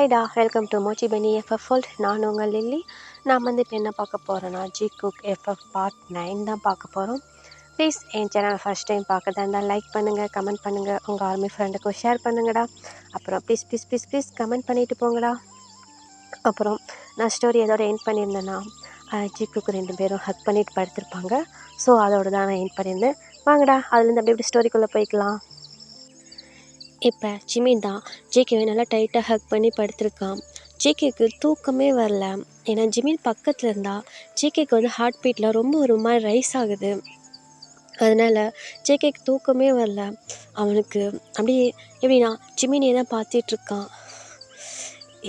ஹாய்டா, welcome to மோச்சி Beni FF world. நான் உங்கள் lily. நான் வந்து இப்போ என்ன பார்க்க போகிறேன்னா, ஜி குக் எஃப்எஃப் பார்ட் 9 தான் பார்க்க போகிறோம். ப்ளீஸ் என் சேனல் ஃபஸ்ட் டைம் பார்க்கறதா இருந்தால் லைக் பண்ணுங்கள், கமெண்ட் பண்ணுங்கள், உங்கள் ஆர்மி ஃப்ரெண்டுக்கும் ஷேர் பண்ணுங்கடா. அப்புறம் please please please please comment பண்ணிவிட்டு போங்கடா. அப்புறம் நான் ஸ்டோரி ஏதோட எண்ட் பண்ணியிருந்தேன்னா, ஜி குக் 2 பேரும் ஹக் பண்ணிட்டு படுத்திருப்பாங்க. ஸோ அதோட தான் நான் எண்ட் பண்ணியிருந்தேன். வாங்கடா, அதுலேருந்து அப்படி இப்படி ஸ்டோரிக்குள்ளே போய்க்கலாம். இப்போ ஜிமின் தான் ஜேகேவை நல்லா டைட்டாக ஹக் பண்ணி படுத்திருக்கான். ஜேகேக்கு தூக்கமே வரல. ஏன்னா ஜிமின் பக்கத்தில் இருந்தால் ஜேகேக்கு வந்து ஹார்ட் பீட்டில் ரொம்ப ஒரு மாதிரி ரைஸ் ஆகுது. அதனால் ஜேகேக்கு தூக்கமே வரல. அவனுக்கு அப்படியே எப்படின்னா ஜிமினியை தான் பார்த்துட்ருக்கான்.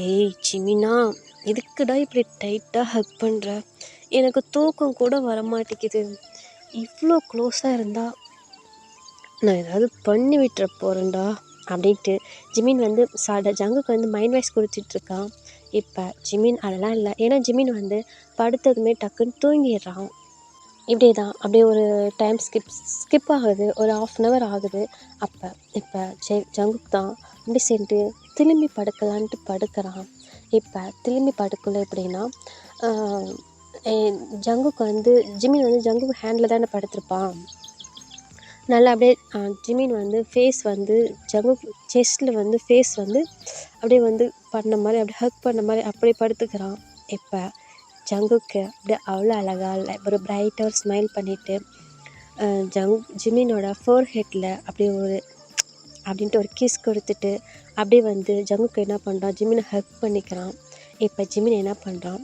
ஏய் ஜிமினா, எதுக்குடா இப்படி டைட்டாக ஹக் பண்ணுற? எனக்கு தூக்கம் கூட வரமாட்டேங்குது. இவ்வளோ க்ளோஸாக இருந்தால் நான் ஏதாவது பண்ணி விட்டுற போகிறேன்டா அப்படின்ட்டு ஜிமின் வந்து ஜங்குக்கு வந்து மைண்ட் வாய்ஸ் கொடுத்துட்ருக்கான். இப்போ ஜிமின் அதெல்லாம் இல்லை. ஏன்னா ஜிமின் வந்து படுத்ததுமே டக்குன்னு தூங்கிடுறான். இப்படி தான் அப்படியே ஒரு டைம் ஸ்கிப் ஆகுது. ஒரு 1/2 hour ஆகுது. இப்போ ஜங்குக்கு தான் அப்படி சேர்ந்து திரும்பி படுக்கலான்ட்டு படுக்கிறான். இப்போ திரும்பி படுக்கல எப்படின்னா, ஜங்குக்கு வந்து ஜிமின் வந்து ஜங்குக்கு ஹேண்டில் தானே படுத்திருப்பான். நல்லா அப்படியே ஜிமின் வந்து ஃபேஸ் வந்து ஜங்குக் செஸ்ட்டில் வந்து ஃபேஸ் வந்து அப்படியே வந்து பண்ண மாதிரி அப்படியே ஹக் பண்ண மாதிரி அப்படியே படுத்துக்கிறான். இப்போ ஜங்குக்கு அப்படியே அவ்வளோ அழகாக ஒரு பிரைட்டாக ஒரு ஸ்மைல் பண்ணிவிட்டு ஜிமினோட ஃபோர்ஹெட்டில் அப்படியே ஒரு அப்படின்ட்டு ஒரு கிஸ் கொடுத்துட்டு அப்படியே வந்து ஜங்குக்கு என்ன பண்ணுறான், ஜிமினை ஹக் பண்ணிக்கிறான். இப்போ ஜிமின் என்ன பண்ணுறான்,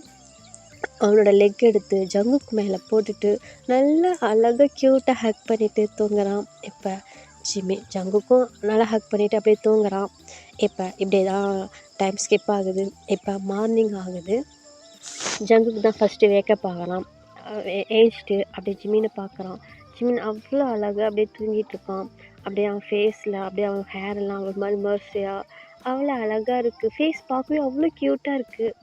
அவனோட லெக் எடுத்து ஜங்குக்கு மேலே போட்டுட்டு நல்லா அழகாக க்யூட்டாக ஹக் பண்ணிவிட்டு தூங்குறான். இப்போ ஜங்குக்கும் நல்லா ஹக் பண்ணிவிட்டு அப்படியே தூங்குறான். இப்போ இப்படியே தான் டைம் ஸ்கிப் ஆகுது. இப்போ மார்னிங் ஆகுது. ஜங்குக்கு தான் ஃபஸ்ட்டு வேக்கப் ஆகிறான். ஏஞ்சிட்டு அப்படியே ஜிமினை பார்க்குறான். ஜிமின் அவ்வளோ அழகாக அப்படியே தூங்கிட்டுருக்கான். அப்படியே அவன் ஃபேஸில் அப்படியே அவன் ஹேரெல்லாம் ஒரு மாதிரி மர்சியாக அவ்வளோ அழகாக இருக்குது. ஃபேஸ் பார்க்கவே அவ்வளோ க்யூட்டாக இருக்குது.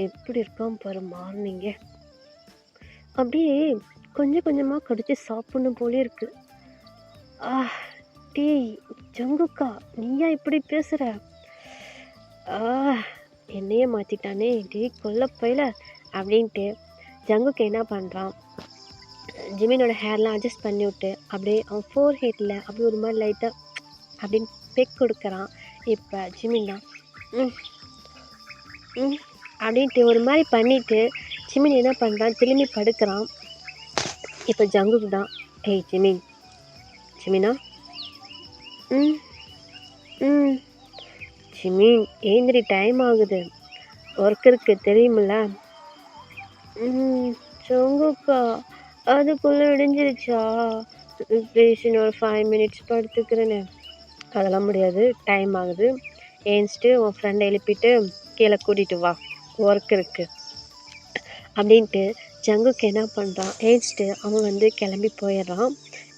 எப்படி இருக்கான் பாரு மார்னிங்கே. அப்படியே கொஞ்சம் கொஞ்சமாக கடிச்சு சாப்பிடணும் போலே இருக்கு. டேய் ஜங்குக்கா, நீயா இப்படி பேசுகிற? என்னையே மாற்றிட்டானே டேய் கொல்ல போயில அப்படின்ட்டு ஜங்குக்கு என்ன பண்ணுறான், ஜிமினோட ஹேர்லாம் அட்ஜஸ்ட் பண்ணி விட்டு அப்படியே அவன் ஃபோர்ஹெட்டில் அப்படி ஒரு மாதிரி லைட்டாக அப்படின்னு பெக் கொடுக்குறான். இப்போ ஜிமின் தான் அப்படின்ட்டு ஒரு மாதிரி பண்ணிவிட்டு ஜிமின் என்ன பண்ணுறான், திரும்பி படுக்கிறான். இப்போ ஜங்குக்கு தான், ஏய் ஜிமினா ஜிமின் ஏந்திரி, டைம் ஆகுது, ஒர்க் இருக்கு தெரியுமில்ல. ஜங்குக்கா, அதுக்குள்ளே விடிஞ்சிருச்சா? ப்ளீஸ் ஒரு 5 minutes படுத்துக்கிறேன்னு. அதெல்லாம் முடியாது, டைம் ஆகுது. ஏஞ்சிட்டு உன் ஃப்ரெண்டை எழுப்பிட்டு கீழே கூட்டிகிட்டு வா, ஒர்க் இருக்குது அப்படின்ட்டு ஜங்குக்கு என்ன பண்ணுறான், ஏஞ்சிட்டு அவன் வந்து கிளம்பி போயிடுறான்.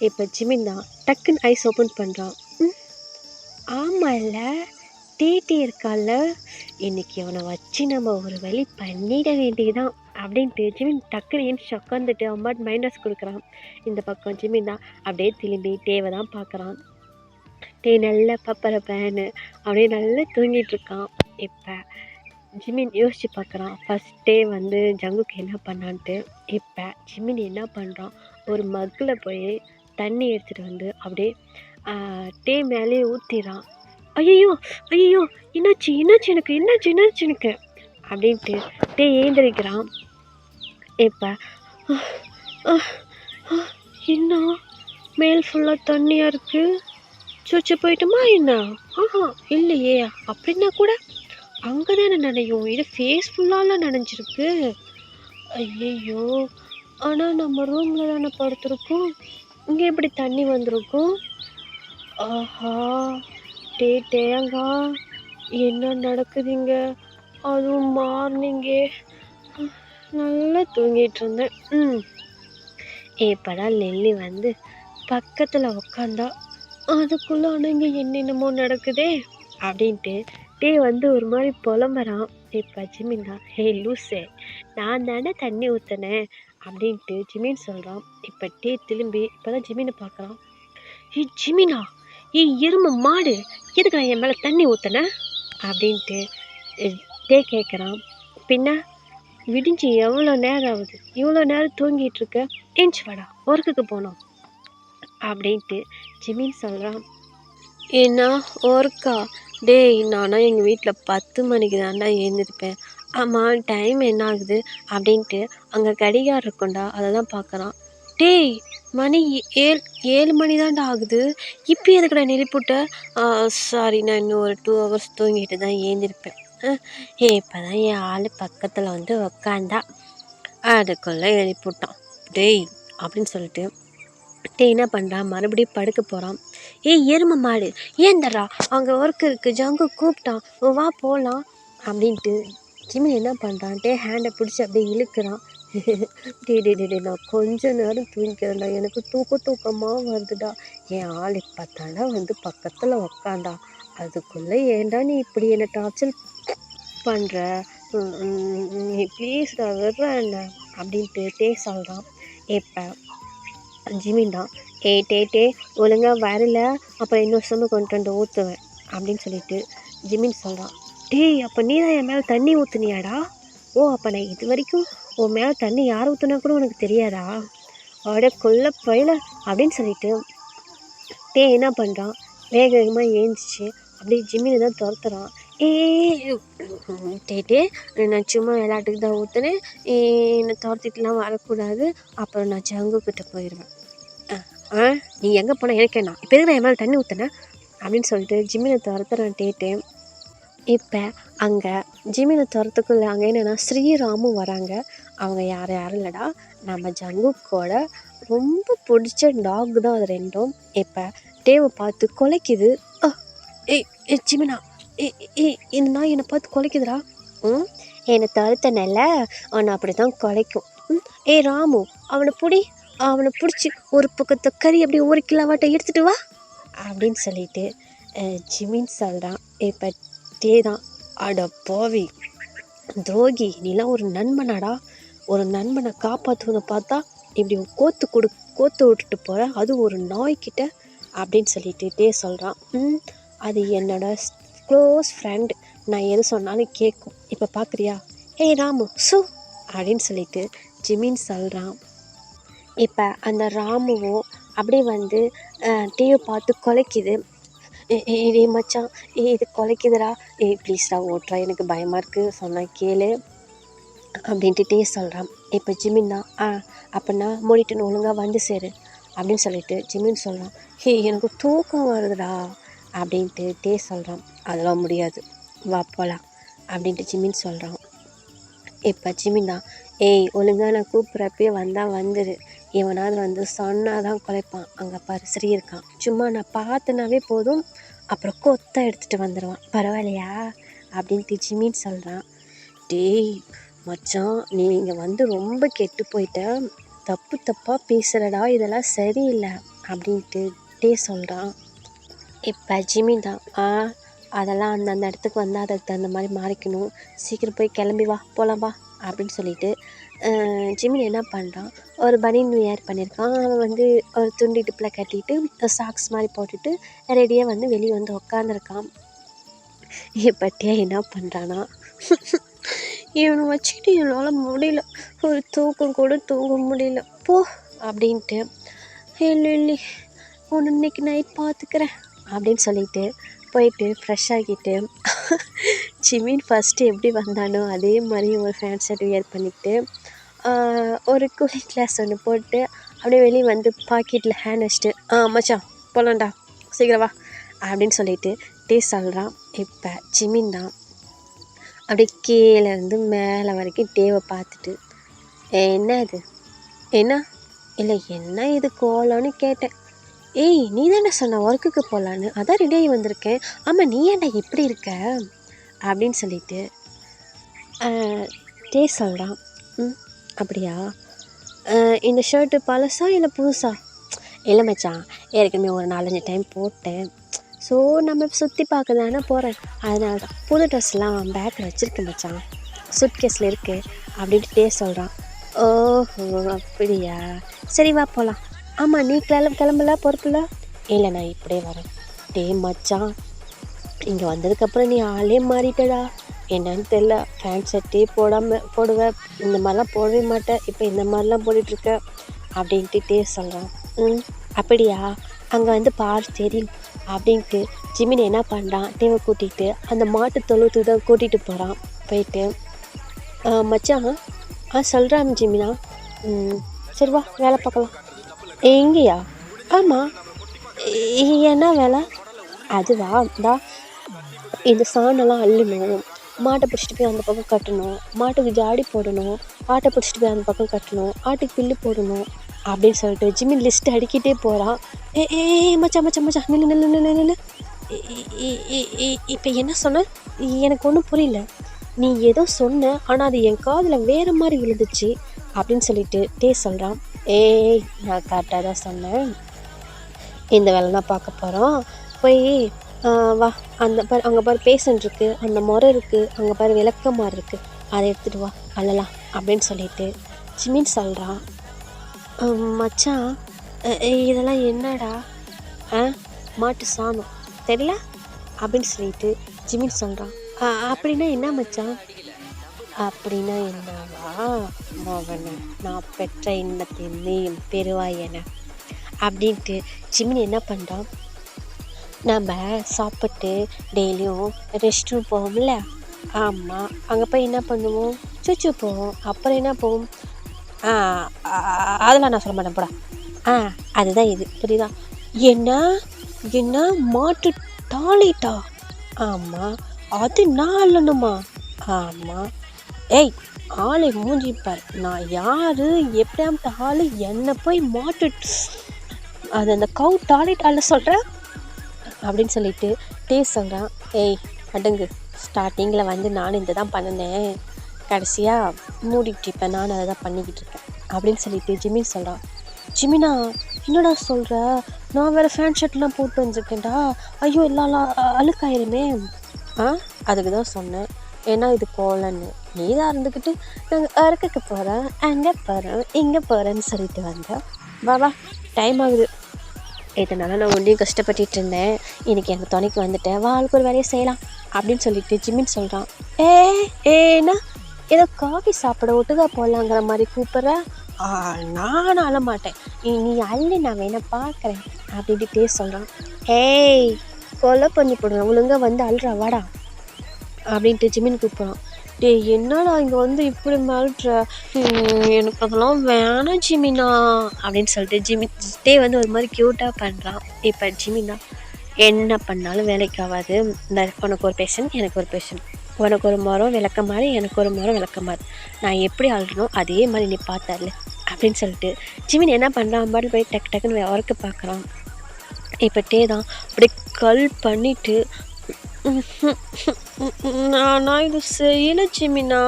இப்போ ஜிமின் தான் டக்குன்னு ஐஸ் ஓப்பன் பண்ணுறான். ஆமாம்ல, டிடி இருக்கால, இன்னைக்கு அவனை வச்சு நம்ம ஒரு வழி பண்ணிட வேண்டியதான் அப்படின்ட்டு ஜிமின் டக்குன்னு ஏஞ்சி உட்காந்துட்டு அவன் பாட்டு மைண்ட் வாஷ் கொடுக்குறான். இந்த பக்கம் ஜிமின் தான் அப்படியே திரும்பி டேவை தான் பார்க்குறான். டே நல்லா பப்பரப்பேன்னு அப்படியே நல்லா தூங்கிட்டுருக்கான். இப்போ ஜிமின் யோசித்து பார்க்குறான் ஃபஸ்ட்டே வந்து ஜங்குக்கு என்ன பண்ணான்ட்டு. இப்போ ஜிமின் என்ன பண்ணுறான், ஒரு மக்கில் போய் தண்ணி எடுத்துகிட்டு வந்து அப்படியே டே மேலேயே ஊற்றிறான். ஐயோ ஐயோ, என்னாச்சு எனக்கு அப்படின்ட்டு டே ஏந்திரிக்கிறான். இப்போ என்ன மேல் ஃபுல்லாக தண்ணியாக இருக்குது, சுச்சு போயிட்டுமா என்ன? இல்லையே, அப்படின்னா கூட அங்கே தானே நனையும், இது ஃபேஸ் ஃபுல்லாலாம் நனைஞ்சிருக்கு. ஐயோ, ஆனால் நம்ம ரூமில் தானே படுத்துருக்கோம், இங்கே எப்படி தண்ணி வந்திருக்கும்? ஆஹா, டேங்கா, என்ன நடக்குதுங்க? அதுவும் மார்னிங்கே நல்லா தூங்கிட்டு இருந்தேன். இப்போதான் லில்லி வந்து பக்கத்தில் உக்காந்தா, அதுக்குள்ளே ஆனால் இங்கே என்னென்னமோ நடக்குதே அப்படின்ட்டு டே வந்து ஒரு மாதிரி புலம்புறான். இப்போ ஜிமின் தான், ஹே லூசே, நான் தானே தண்ணி ஊற்றினேன் அப்படின்ட்டு ஜிமின் சொல்கிறான். இப்போ டே திரும்பி இப்போ தான் ஜிமினை பார்க்குறான். ஜிமினா, எருமை மாடு எதுக்கு நான் என் மேலே தண்ணி ஊற்றின அப்படின்ட்டு டே கேட்குறான். பின்ன விடிஞ்சு எவ்வளோ நேரம் ஆகுது, இவ்வளோ நேரம் தூங்கிட்டு இருக்க, ஏஞ்சி வாடா ஒர்க்குக்கு போனோம் அப்படின்ட்டு ஜிமின் சொல்கிறான். ஏன்னா ஒர்க்கா? டேய் நானும் எங்கள் வீட்டில் 10 மணிக்கு தான்டா எழுந்திருப்பேன். ஆமாம் டைம் என்ன ஆகுது அப்படின்ட்டு அங்கே கடிகாரம் இருக்கும்டா, அதை தான் பார்க்குறான். டேய் மணி 7 மணி தான்டா ஆகுது, இப்போ எதுக்குடா நெளிப்புட்ட? சாரி, நான் இன்னும் ஒரு 2 hours தூங்கிட்டு தான் எழுந்திருப்பேன். இப்போ தான் என் ஆள் பக்கத்தில் வந்து உக்காந்தா, அதுக்குள்ளே எழுப்பிவிட்டான். டேய் அப்படின்னு சொல்லிட்டு என்ன பண்ணுறான், மறுபடியும் படுக்க போகிறான். எருமை மாடு ஏந்தரா, அங்கே ஒர்க் இருக்குது, ஜங்கு கூப்பிட்டான், வா போகலாம் அப்படின்ட்டு ஜிமின் என்ன பண்ணுறான், ஹேண்டை பிடிச்சி அப்படியே இழுக்கிறான். டே நான் கொஞ்ச நேரம் தூங்கிக்கிறேன்டா, எனக்கு தூக்கமாக வருதுடா. என் ஆள் இப்போ தானே வந்து பக்கத்தில் உக்காண்டா, அதுக்குள்ளே ஏன்டா நீ இப்படி என்னை டார்ச்சர் பண்ணுற, நீ ப்ளீஸ்டா விடுற என்ன அப்படின்ட்டு சொல்கிறான். இப்போ ஜிமின் தான் டே ஒழுங்காக வரல, அப்புறம் இன்னொரு சம கொண்டு வந்து ஊற்றுவேன் அப்படின்னு சொல்லிட்டு ஜிமின் சொல்கிறான். அப்போ நீ தான் என் மேலே தண்ணி ஊற்றுனியாடா? அப்போ நான் இது வரைக்கும் உன் மேலே தண்ணி யார் ஊற்றுனா கூட உனக்கு தெரியாதா? அவட கொல்ல பயில அப்படின்னு சொல்லிட்டு என்ன பண்ணுறான், வேக வேகமாக ஏஞ்சிச்சு அப்படியே ஜிமினை தான் துரத்துறான். நான் சும்மா விளையாட்டுக்கு தான் ஊற்றுனேன், என்னை துரத்திட்டுலாம் வரக்கூடாது, அப்புறம் நான் ஜங்குக்கிட்ட போயிடுவேன். நீ எங்கே போனால் எனக்கு என்ன, இப்போ எதுக்கு என் மேலே தண்ணி ஊற்றுனேன் அப்படின்னு சொல்லிட்டு ஜிமினை துரத்துறான். இப்போ அங்கே ஜிமினை துரத்துக்குள்ள அங்கே என்னென்னா ஸ்ரீராமும் வராங்க. அவங்க யாரும் இல்லைடா, நம்ம ஜங்குக்கோட ரொம்ப பிடிச்ச டாக் தான் அது ரெண்டும். இப்போ டேவை பார்த்து குலைக்குது. ஜிமினா, இந்த நாய் என்னை பார்த்து குலைக்குதுடா. என்னை துரத்தனல அவனை அப்படி தான் குலைக்கும். ராமு அவனை பிடிச்சி ஒரு பக்கத்தை கறி அப்படியே 1 கிலோவாட்டை எடுத்துகிட்டு வா அப்படின்னு சொல்லிட்டு ஜிமின் சொல்கிறான். இப்போ தான், அட பாவி துரோகி, நீலாம் ஒரு நண்பனாடா, ஒரு நண்பனை காப்பாற்றுவதை பார்த்தா இப்படி கோத்து விட்டுட்டு போகிற, அது ஒரு நாய்கிட்ட அப்படின்னு சொல்லிட்டு சொல்கிறான். அது என்னோட க்ளோஸ் ஃப்ரெண்டு, நான் எது சொன்னாலும் கேட்கும், இப்போ பார்க்குறியா? ராமு சு அப்படின்னு சொல்லிட்டு ஜிமின் சொல்கிறான். இப்போ அந்த ராமுவும் அப்படியே வந்து டீவை பார்த்து குலைக்குது. மச்சான் இது குலைக்குதுடா, ப்ளீஸ்டா ஓட்டுறா, எனக்கு பயமாக இருக்குது, சொன்னால் கேளு அப்படின்ட்டு சொல்கிறான். இப்போ ஜிமின் தான் அப்படின்னா மூடிட்டுன்னு ஒழுங்காக வந்து சேரு அப்படின்னு சொல்லிட்டு ஜிமின் சொல்கிறான். எனக்கு தூக்கம் வருதுடா அப்படின்ட்டு சொல்கிறான். அதெல்லாம் முடியாது, வா போகலாம் அப்படின்ட்டு ஜிமின் சொல்கிறான். இப்போ ஜிமின் தான், ஒழுங்காக நான் கூப்பிட்றப்பே வந்தால் வந்துடு, இவனாவது வந்து சொன்னால் தான் குலைப்பான், அங்கே பாரு ஸ்ரீ இருக்கான், சும்மா நான் பார்த்தனாவே போதும் அப்புறம் கொத்தை எடுத்துகிட்டு வந்துடுவான், பரவாயில்லையா அப்படின்ட்டு ஜிமின் சொல்கிறான். மச்சான் நீ இங்கே வந்து ரொம்ப கெட்டு போயிட்ட, தப்பாக பேசுகிறடா, இதெல்லாம் சரியில்லை அப்படின்ட்டு சொல்கிறான். இப்போ ஜிமின் தான், அதெல்லாம் அந்தந்த இடத்துக்கு வந்தால் அதுக்கு தகுந்த மாதிரி மாறிக்கணும், சீக்கிரம் போய் கிளம்பி வா போகலாம் வா அப்படின்னு சொல்லிட்டு ஜிமின் என்ன பண்ணுறான், ஒரு பனியன் வேர் பண்ணியிருக்கான், அவன் வந்து ஒரு துண்டு இடுப்பில் கட்டிட்டு சாக்ஸ் மாதிரி போட்டுட்டு ரெடியாக வந்து வெளியே வந்து உக்காந்துருக்கான். இப்பட்டியா என்ன பண்ணுறான்னா, இவனை வச்சுக்கிட்டு என்னால் முடியல, ஒரு தூக்கம் கூட தூங்க முடியல போ அப்படின்ட்டு, இல்லை ஒன்று இன்னைக்கு நைட் பார்த்துக்கிறேன் அப்படின்னு சொல்லிட்டு போயிட்டு ஃப்ரெஷ் ஆகிட்டு ஜிமின் ஃபஸ்ட்டு எப்படி வந்தானோ அதே மாதிரி ஒரு ஃபேண்ட் ஷர்ட் வியர் பண்ணிவிட்டு ஒரு கூலிங் கிளாஸ் ஒன்று போட்டு அப்படியே வெளியே வந்து பாக்கெட்டில் ஹேண்ட் வச்சுட்டு மச்சான் போகலான்டா சீக்கிரம் வா அப்படின்னு சொல்லிட்டு சொல்கிறான். இப்போ ஜிமின் தான் அப்படியே கீழேருந்து மேலே வரைக்கும் டேவை பார்த்துட்டு, என்ன இது என்ன இல்லை என்ன இது கோலம்னு கேட்டேன். நீ தானே சொன்ன ஒர்க்குக்கு போகலான்னு, அதான் ரெடியாகி வந்திருக்கேன், ஆமாம் நீ ஏன்டா இப்படி இருக்க அப்படின்னு சொல்லிட்டு சொல்கிறான். அப்படியா, இந்த ஷர்ட்டு பழசா இல்லை புதுசா? இல்லை மச்சான், ஏற்கனவே ஒரு 4-5 டைம் போட்டேன், ஸோ நம்ம சுற்றி பார்க்க தானே போகிறேன், அதனால தான் புது ட்ரெஸ்லாம் பேக்கில் வச்சுருக்கேன் மச்சான், சூட்கேஸில் இருக்குது அப்படின்ட்டு சொல்கிறான். ஓஹோ அப்படியா, சரி வா போகலாம். ஆமாம் நீ கிளம்பல பொறுப்பில்ல? இல்லை நான் இப்படியே வரேன். டேய் மச்சான், இங்கே வந்ததுக்கப்புறம் நீ ஆளே மாறிட்டடா. என்னன்னு தெரில, பேண்ட் ஷர்ட்டே போடுவேன், இந்த மாதிரிலாம் போடவே மாட்டேன், இப்போ இந்த மாதிரிலாம் போட்டுட்ருக்க அப்படின்ட்டு சொல்கிறான். அப்படியா, அங்கே வந்து பாரு தெரியும் அப்படின்ட்டு ஜிமின் என்ன பண்ணுறான், டேவை கூட்டிகிட்டு அந்த மாட்டு தொழுத்துக்கு தான் கூட்டிகிட்டு போகிறான். போயிட்டு மச்சான் சொல்கிறான் ஜிமினா, சரி வா வேலை பார்க்கலாம். எங்கேயா? ஆமாம், என்ன வேலை? அதுவா, இந்தா இந்த சாணெல்லாம் அள்ளணும், மாட்டை பிடிச்சிட்டு போய் அந்த பக்கம் கட்டணும், மாட்டுக்கு ஜாடி போடணும், ஆட்டை பிடிச்சிட்டு போய் அந்த பக்கம் கட்டணும், ஆட்டுக்கு புல்லு போடணும் அப்படின்னு சொல்லிட்டு ஜிமின் லிஸ்ட் அடிக்கிட்டே போகிறான். ஏ மச்சான் மச்சான் மச்சான் நில்லு நில்லு நில்லு நில்லு. இப்போ என்ன சொன்ன? எனக்கு ஒன்றும் புரியல. நீ ஏதோ சொன்ன, ஆனால் அது என் காதில் வேறு மாதிரி விழுந்துச்சு அப்படின்னு சொல்லிட்டு சொல்கிறான். ஏய், நான் கரெக்டாக தான் சொன்னேன், இந்த வேலை தான் பார்க்க போகிறோம், போய் வா, அந்த பாரு அங்கே பாரு பேஷண்ட் இருக்குது, அந்த முறை இருக்குது, அங்கே பாரு விளக்கமாறு இருக்குது, அதை எடுத்துகிட்டு வா அழலாம் அப்படின்னு சொல்லிட்டு ஜிமின் சொல்கிறான். மச்சான் இதெல்லாம் என்னடா? மாட்டு சாணம் தெரியல அப்படின்னு சொல்லிட்டு ஜிமின் சொல்கிறான். அப்படின்னா என்ன மச்சான்? அப்படின்னா என்னவா, மகனை நான் பெற்ற இன்னத்தை நீயும் பெறுவாயன அப்படின்ட்டு ஜிமின் என்ன பண்ணுறான், நம்ம சாப்பிட்டு டெய்லியும் ரெஸ்ட் ரூம் போவோம்ல, ஆமாம், அங்கே போய் என்ன பண்ணுவோம், சுச்சு போவோம், அப்புறம் என்ன போவோம், அதெல்லாம் நான் சொல்ல மாட்டேன் போடா. அதுதான் இது, புரியுதா? என்ன மாட்டு டாய்லெட்டா? ஆமாம், அது நான் அல்லணுமா? ஆமாம். ஏய், ஆளை மூஞ்சிப்பார், நான் யார், எப்படியாமட்ட ஆள், என்னை போய் மாட்டு அது அந்த கவு டாய்லெட் அல்ல சொல்கிறேன் அப்படின்னு சொல்லிட்டு சொல்கிறான். ஏய் அடங்கு, ஸ்டார்டிங்கில் வந்து நானும் இந்த தான் பண்ணினேன், கடைசியாக மூடிட்டு இப்போ நான் அதை தான் பண்ணிக்கிட்டு இருக்கேன் அப்படின்னு சொல்லிட்டு ஜிமின் சொல்கிறான். ஜிமினா, என்னடா சொல்கிற, நான் வேறு ஃபேன் ஷர்ட்லாம் போட்டு வந்துருக்கேன்டா, ஐயோ எல்லாம் அழுக்காயிருமே. அதுக்கு தான் சொன்னேன், ஏன்னா இது கோலன்னு, நீ தான் இருந்துக்கிட்டு நாங்கள் அறுக்க போகிறேன், அங்கே போகிறேன், இங்கே போகிறேன்னு சொல்லிட்டு வந்தேன். வா டைம் ஆகுது, இதனால் நான் ஒன்றையும் கஷ்டப்பட்டுட்டு இருந்தேன், இன்றைக்கி எங்கள் துணைக்கு வந்துட்டேன், வாழ்க்கை ஒரு வேலையை செய்யலாம் அப்படின்னு சொல்லிட்டு ஜிமின் சொல்கிறான். ஏன்னா ஏதோ காஃபி சாப்பிட ஒட்டுக்கா போடலாங்கிற மாதிரி கூப்பிட்ற, நான் அழமாட்டேன், நீ அள்ளி நான் வேணா பார்க்குறேன் அப்படின்ட்டு சொல்கிறான். ஏய், கொலை பண்ணி போடுறேன், ஒழுங்கா வந்து அழுறா வாடா அப்படின்ட்டு ஜிமின் கூப்பிட்றான். டேய் என்னடா இங்கே வந்து இப்படி மாறுற, எனக்கு அதெல்லாம் வேணாம் ஜிமினா அப்படின்னு சொல்லிட்டு வந்து ஒரு மாதிரி க்யூட்டாக பண்ணுறான். இப்போ ஜிமினா, என்ன பண்ணாலும் வேலைக்கு ஆகாது, இந்த உனக்கு ஒரு பேஷன் எனக்கு ஒரு பேஷன், உனக்கு ஒரு மரம் விளக்க மாதிரி எனக்கு ஒரு மரம் விளக்க மாதிரி, நான் எப்படி ஆள்றனோ அதே மாதிரி நீ பார்த்தார்ல அப்படின்னு சொல்லிட்டு ஜிமின் என்ன பண்ணுறான், பாட்டு போய் டக்குன்னு ஒர்க்கு பார்க்குறான். இப்போ தான் அப்படியே கல் பண்ணிவிட்டு, நான் இது செய்யலை ஜிமினா,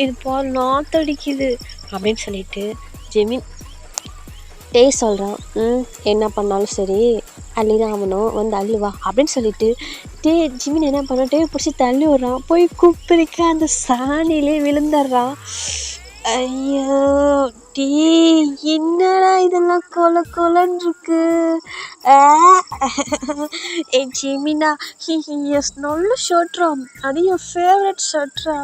இது பால் நாத்தடிக்குது அப்படின்னு சொல்லிட்டு ஜிமின் சொல்கிறான். என்ன பண்ணாலும் சரி அள்ளிதான் ஆகணும், வந்து அள்ளுவா அப்படின்னு சொல்லிட்டு ஜிமின் என்ன பண்ண, பிடிச்சி தள்ளி விட்றான். போய் குப்பிரிக்க அந்த சாணிலே விழுந்துடுறான். ஐயோ என்னடா இதெல்லாம் கொலன்னு இருக்கு. ஜிமினா, நல்ல ஷர்ட்ரா, அது என் ஃபேவரட் ஷர்ட்ரா,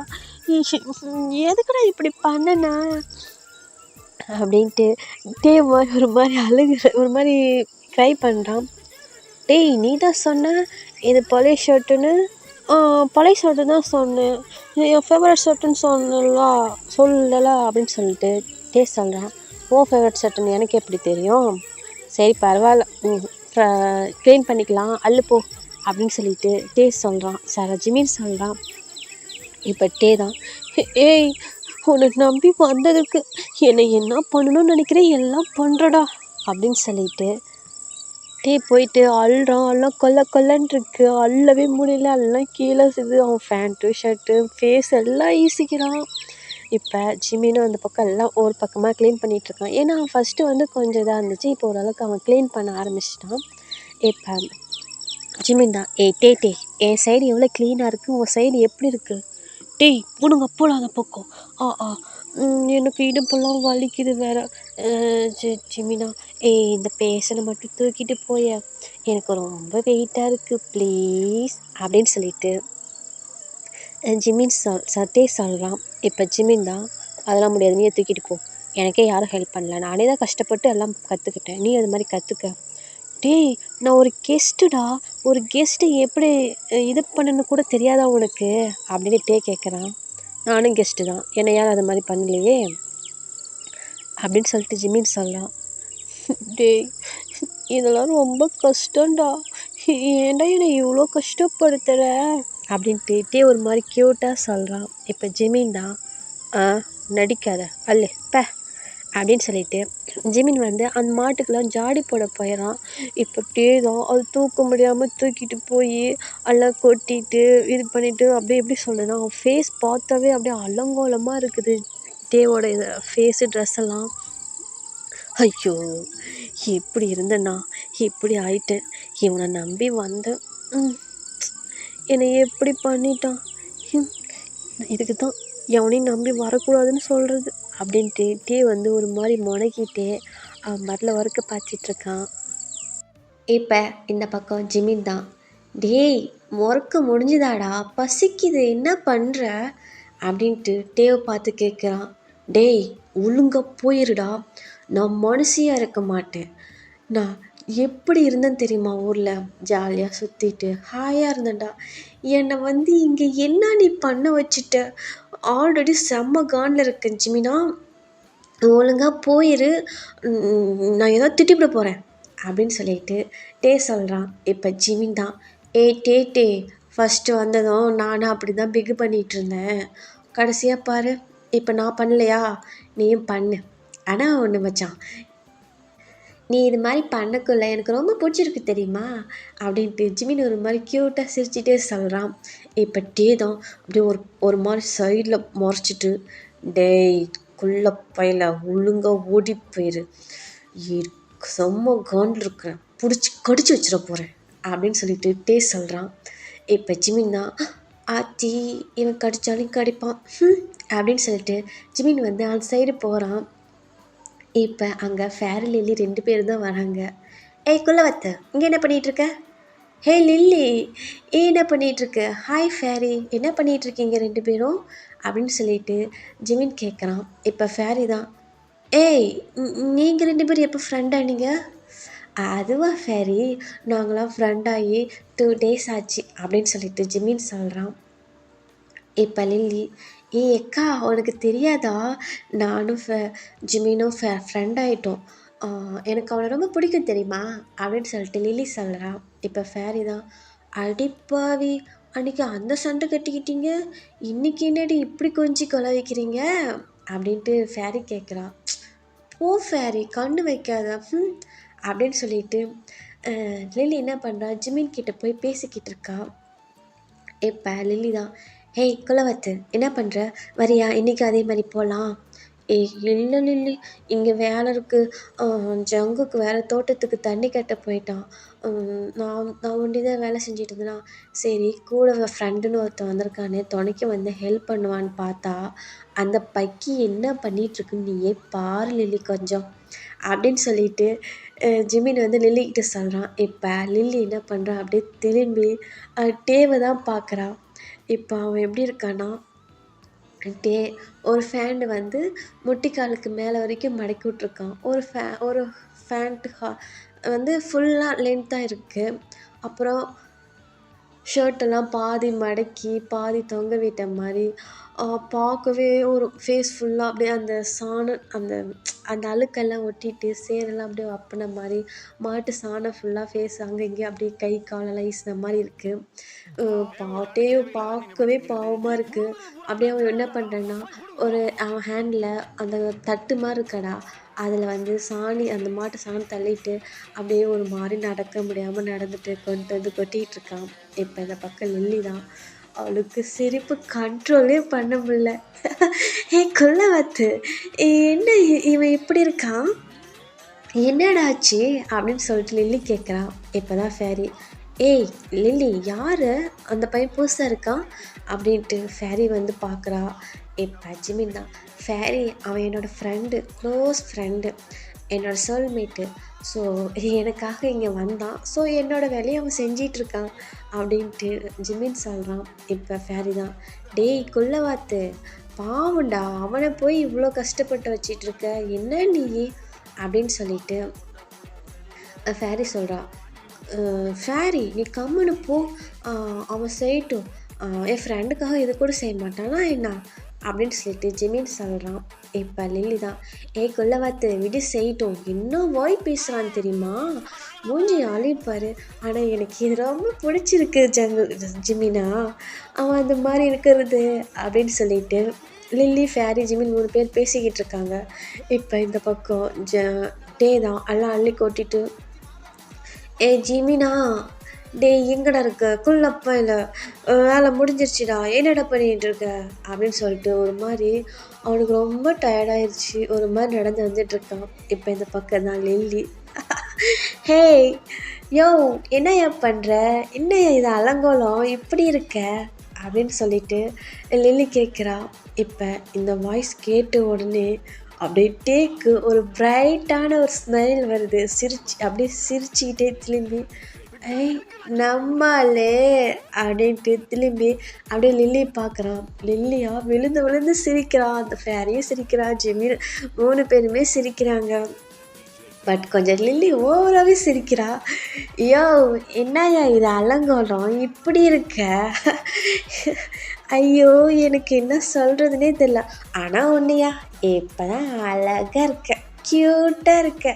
எதுக்குடா இப்படி பண்ணனா அப்படின்ட்டு ஒரு மாதிரி அழுகுற, ஒரு மாதிரி ட்ரை பண்ணுறான். நீ தான் சொன்ன இது பழைய ஷர்ட்டுன்னு. பழைய ஷர்ட்டு தான் சொன்னேன், என் ஃபேவரட் ஷர்ட்டுன்னு சொல்லலை அப்படின்னு சொல்லிட்டு சொல்கிறான். ஓ ஃபேவரட் ஷர்ட்டுன்னு எனக்கு எப்படி தெரியும், சரி பரவாயில்ல, க்ளீன் பண்ணிக்கலாம், அள்ளு போ அப்படின்னு சொல்லிட்டு சொல்கிறான். ஜிமின் சொல்கிறான். இப்போ தான், ஏய் உன்னை நம்பி வந்ததுக்கு என்னை என்ன பண்ணணும்னு நினைக்கிறேன், எல்லாம் பண்ணுறடா அப்படின்னு சொல்லிட்டு போயிட்டு அழுறான். எல்லாம் கொல்லன்னு இருக்கு, அள்ளவே முடியல, எல்லாம் கீழே இது, அவன் ஃபேண்ட்டு ஷர்ட்டு ஃபேஸ் எல்லாம் ஈசிக்கிறான். இப்போ ஜிமினும் அந்த பக்கம் எல்லாம் ஒரு பக்கமாக க்ளீன் பண்ணிகிட்ருக்கான். ஏன்னா அவன் ஃபஸ்ட்டு வந்து கொஞ்சம் இதாக இருந்துச்சு, இப்போ ஓரளவுக்கு அவன் க்ளீன் பண்ண ஆரம்பிச்சிட்டான். இப்போ ஜிமின் தான், என் சைடு எவ்வளோ க்ளீனாக இருக்குது, உன் சைடு எப்படி இருக்குது, உனக்கு போல அந்த பக்கம், எனக்கு இடுப்பெல்லாம் வலிக்குது வேறு. ஜிமினா, இந்த பேஷனை மட்டும் தூக்கிட்டு போய, எனக்கு ரொம்ப வெயிட்டாக இருக்குது ப்ளீஸ் அப்படின்னு சொல்லிட்டு ஜிமின் சத்தே சொல்கிறான். இப்போ ஜிமின் தான், அதெல்லாம் முடியாது, நீயே தூக்கிட்டு போ, எனக்கே யாரும் ஹெல்ப் பண்ணல, நானே தான் கஷ்டப்பட்டு எல்லாம் கற்றுக்கிட்டேன், நீ அது மாதிரி கற்றுக்க. டேய், நான் ஒரு கெஸ்ட்டுடா, ஒரு கெஸ்ட்டு எப்படி இது பண்ணணும்னு கூட தெரியாதா உனக்கு அப்படின்னு கேட்குறான். நானும் கெஸ்ட்டு தான், என்னை யாரும் அது மாதிரி பண்ணலையே அப்படின்னு சொல்லிட்டு ஜிமின் சொல்கிறான். டேய், இதெல்லாம் ரொம்ப கஷ்டம்டா, ஏன்டா என்னை இவ்வளோ கஷ்டப்படுத்துகிற அப்படின்ட்டு ஒரு மாதிரி க்யூட்டாக சொல்கிறான். இப்போ ஜிமின் தான், நடிக்காத அல்ல ப அப்படின்னு சொல்லிட்டு ஜிமின் வந்து அந்த மாட்டுக்கெலாம் ஜாடி போட போயிடறான். இப்போ தான் அது தூக்க முடியாமல் தூக்கிட்டு போய் எல்லாம் கொட்டிட்டு இது பண்ணிவிட்டு அப்படியே எப்படி சொல்கிறேன்னா, அவன் ஃபேஸ் பார்த்தாவே அப்படியே அலங்கோலமாக இருக்குது. டேவோட ஃபேஸு ட்ரெஸ் எல்லாம். ஐயோ, எப்படி இருந்தேன்னா இப்படி ஆயிட்டேன், இவனை நம்பி வந்தேன், என்னை எப்படி பண்ணிட்டான், இதுக்கு தான் எவனையும் நம்பி வரக்கூடாதுன்னு சொல்கிறது அப்படின்ட்டு டே வந்து ஒரு மாதிரி முனகிட்டே அவன் பாட்டில் ஒர்க்க பார்த்துட்ருக்கான். இப்போ இந்த பக்கம் ஜிமின் தான், டேய் ஒர்க்கு முடிஞ்சுதாடா, பசிக்குது, என்ன பண்ணுற அப்படின்ட்டு டேவை பார்த்து கேட்குறான். டேய் ஒழுங்காக போயிருடா, நான் மனுஷியாக இருக்க மாட்டேன், நான் எப்படி இருந்தேன்னு தெரியுமா, ஊரில் ஜாலியாக சுற்றிட்டு ஹாயாக இருந்தேன்டா, என்னை வந்து இங்கே என்ன நீ பண்ண வச்சுட்ட, ஆல்ரெடி செம்ம காண்டில் இருக்கேன் ஜிமினா, ஒழுங்காக போயிரு, நான் ஏதோ திட்டிவிட போகிறேன் அப்படின்னு சொல்லிட்டு டே சொல்கிறான். இப்போ ஜிமின் தான், டே ஃபஸ்ட்டு வந்ததும் நானும் அப்படி தான் பிகு பண்ணிகிட்டு இருந்தேன், கடைசியாக பாரு இப்போ நான் பண்ணலையா, நீயும் பண்ணு, ஆனால் ஒன்று மச்சான், நீ இது மாதிரி பண்ணக்குள்ள எனக்கு ரொம்ப பிடிச்சிருக்கு தெரியுமா அப்படின்ட்டு ஜிமின் ஒரு மாதிரி க்யூட்டாக சிரிச்சிட்டே சொல்கிறான். இப்போ டே தான் அப்படியே ஒரு மாதிரி சைடில் முறைச்சிட்டு, டேய் குள்ள பையில ஒழுங்காக ஓடி போயிரு, செம்ம காண்டில் இருக்கிறேன், பிடிச்சி கடிச்சு வச்சிட போகிறேன் அப்படின்னு சொல்லிட்டு டே சொல்கிறான். இப்போ ஜிமின் தான், ஆச்சி இவன் கடித்தாலும் கடிப்பான் அப்படின்னு சொல்லிட்டு ஜிமின் வந்து அந்த சைடு போகிறான். இப்போ அங்கே ஃபேரி லில்லி 2 பேர் தான் வராங்க. ஏய் குள்ளவத்து, இங்கே என்ன பண்ணிகிட்ருக்க, ஹே லில்லி என்ன பண்ணிகிட்ருக்க, ஹாய் ஃபேரி என்ன பண்ணிகிட்ருக்கீங்க 2 பேரும் அப்படின்னு சொல்லிட்டு ஜிமின் கேட்குறான். இப்போ ஃபேரி தான், ஏய் நீங்கள் 2 பேரும் எப்போ ஃப்ரெண்டானீங்க, அதுவா ஃபேரி, நாங்களாம் ஃப்ரெண்டாகி 2 days ஆச்சு அப்படின்னு சொல்லிட்டு ஜிமின் சொல்கிறான். இப்போ லில்லி, அக்கா உனக்கு தெரியாதா, நானும் ஜிமினும் ஃப்ரெண்ட் ஆகிட்டோம், எனக்கு அவனை ரொம்ப பிடிக்கும் தெரியுமா அப்படின்னு சொல்லிட்டு லில்லி சொல்கிறான். இப்போ ஃபேரி தான், அடிப்பாவி அன்றைக்கி அந்த சண்டை கட்டிக்கிட்டீங்க, இன்றைக்கி என்னடி இப்படி கொஞ்சம் கொலை அப்படின்ட்டு ஃபேரி கேட்குறான். ஓ ஃபேரி கண்ணு வைக்காத அப்படின்னு சொல்லிட்டு லில்லி என்ன பண்ணுறா, ஜிமின் கிட்ட போய் பேசிக்கிட்டு இருக்கா. இப்போ லில்லி தான், ஹேய் குலவத்து என்ன பண்ணுற, வரியா இன்றைக்கி அதே மாதிரி போகலாம், இல்லை லில்லி இங்கே வேலை இருக்குது, ஜங்குக்கு வேறு தோட்டத்துக்கு தண்ணி கட்ட போயிட்டான், நான் ஒண்டி தான் வேலை செஞ்சுட்டு இருந்தேனா, சரி கூட ஃப்ரெண்டுன்னு ஒருத்தன் வந்திருக்கானே துணைக்கு வந்து ஹெல்ப் பண்ணுவான்னு பார்த்தா அந்த பக்கி என்ன பண்ணிகிட்ருக்குன்னு நீயே பாரு லில்லி கொஞ்சம் அப்படின்னு சொல்லிட்டு ஜிமின் வந்து லில்லிக்கிட்ட சொல்கிறான். இப்போ லில்லி என்ன பண்ணுறான், அப்படியே திரும்பி டேவை தான் பார்க்குறான். இப்போ அவன் எப்படி இருக்கான்னா, ஒரு ஃபேண்டு வந்து முட்டிக்காலுக்கு மேலே வரைக்கும் மடக்கி விட்ருக்கான், ஒரு ஃபேண்ட்டு வந்து ஃபுல்லாக லென்த்தாக இருக்குது, அப்புறம் ஷர்ட்டெல்லாம் பாதி மடக்கி பாதி தொங்க விட்ட மாதிரி, பார்க்கவே ஒரு ஃபேஸ் ஃபுல்லாக அப்படியே அந்த சாணம் அந்த அந்த அழுக்கெல்லாம் ஒட்டிட்டு சேரெல்லாம் அப்படியே அப்பின மாதிரி, மாட்டு சாணம் ஃபுல்லாக ஃபேஸ் அங்கே இங்கேயும் அப்படியே கை காலெல்லாம் வீசின மாதிரி இருக்குது. பார்க்கவே பாவமாக இருக்குது. அப்படியே அவன் என்ன பண்ணுறான்னா, அவன் ஹேண்டில் அந்த தட்டு மாதிரி இருக்கடா, அதில் வந்து சாணி அந்த மாட்டு சாணம் தள்ளிட்டு அப்படியே ஒரு மாதிரி நடக்க முடியாமல் நடந்துட்டு கொண்டு வந்து கொட்டிகிட்ருக்கான். இப்போ இந்த பக்கம் லில்லி தான், அவளுக்கு சிரிப்பு கண்ட்ரோலே பண்ண முடியல. குள்ளவத்து என்ன இவன் இப்படி இருக்கான், என்னடாச்சு அப்படின்னு சொல்லிட்டு லில்லி கேட்குறான். இப்போ தான் ஃபேரி, ஏய் லில்லி யார் அந்த பையன் புதுசாக இருக்கான் அப்படின்ட்டு ஃபேரி வந்து பார்க்குறா. இப்போ ஜிமின் தான், ஃபேரி அவன் என்னோடய ஃப்ரெண்டு, க்ளோஸ் ஃப்ரெண்டு, என்னோடய சோல்மேட்டு. ஸோ எனக்காக இங்கே வந்தான். ஸோ என்னோடய வேலையை அவன் செஞ்சிகிட்ருக்கான் அப்படின்ட்டு ஜிமின் சொல்கிறான். இப்போ ஃபேரி தான், டேய் குள்ளவாத்து, பாவண்டா, அவனை போய் இவ்வளோ கஷ்டப்பட்டு வச்சிட்ருக்க, என்ன நீ அப்படின்னு சொல்லிட்டு ஃபேரி சொல்கிறா. ஃபேரி நீ கம்முன்னு போ, அவன் செய்யட்டும், என் ஃப்ரெண்டுக்காக இது கூட செய்ய மாட்டானா என்ன அப்படின்னு சொல்லிட்டு ஜிமின் சொல்கிறான். இப்போ லில்லி தான், குள்ளவாத்து விடு செய்யட்டும், இன்னும் வாய் பேசுகிறான்னு தெரியுமா, மூஞ்சி அழிப்பார். ஆனால் எனக்கு இது ரொம்ப பிடிச்சிருக்கு ஜிமினா, அவன் அந்த மாதிரி இருக்கிறது அப்படின்னு சொல்லிட்டு லில்லி ஃபேரி ஜிமின் 3 பேர் பேசிக்கிட்டு இருக்காங்க. இப்போ இந்த பக்கம் டே தான் எல்லாம் அள்ளி கொட்டிட்டு, ஜிமினா, டேய் எங்கடா இருக்க, குள்ளப்பா இல்லை, வேலை முடிஞ்சிருச்சுடா, என்னடா பண்ணிகிட்டு இருக்க அப்படின்னு சொல்லிட்டு ஒரு மாதிரி அவனுக்கு ரொம்ப டயர்டாயிடுச்சு, ஒரு மாதிரி நடந்து வந்துட்டுருக்கான். இப்போ இந்த பக்கம் தான் லில்லி, ஹே யோ என்னையா பண்ணுற, என்னையா இது அலங்கோலம் இப்படி இருக்க அப்படின்னு சொல்லிட்டு லில்லி கேட்குறா. இப்போ இந்த வாய்ஸ் கேட்ட உடனே அப்படியே டேக்கு ஒரு பிரைட்டான ஒரு ஸ்மைல் வருது. அப்படியே சிரிச்சுக்கிட்டே திரும்பி, நம்மளே அப்படின்ட்டு திரும்பி அப்படியே லில்லி பார்க்குறான். லில்லியா விழுந்து விழுந்து சிரிக்கிறான். அந்த ஃபேரியும் சிரிக்கிறா, ஜிமின் 3 பேருமே சிரிக்கிறாங்க. பட் கொஞ்சம் லில்லி ஓவராகவே சிரிக்கிறா. ஐயோ என்னையா இது அலங்கோலம் இப்படி இருக்க, ஐயோ எனக்கு என்ன சொல்கிறதுனே தெரியல, ஆனால் ஒன்றையா இப்போ தான் அழகாக இருக்க, க்யூட்டாக இருக்க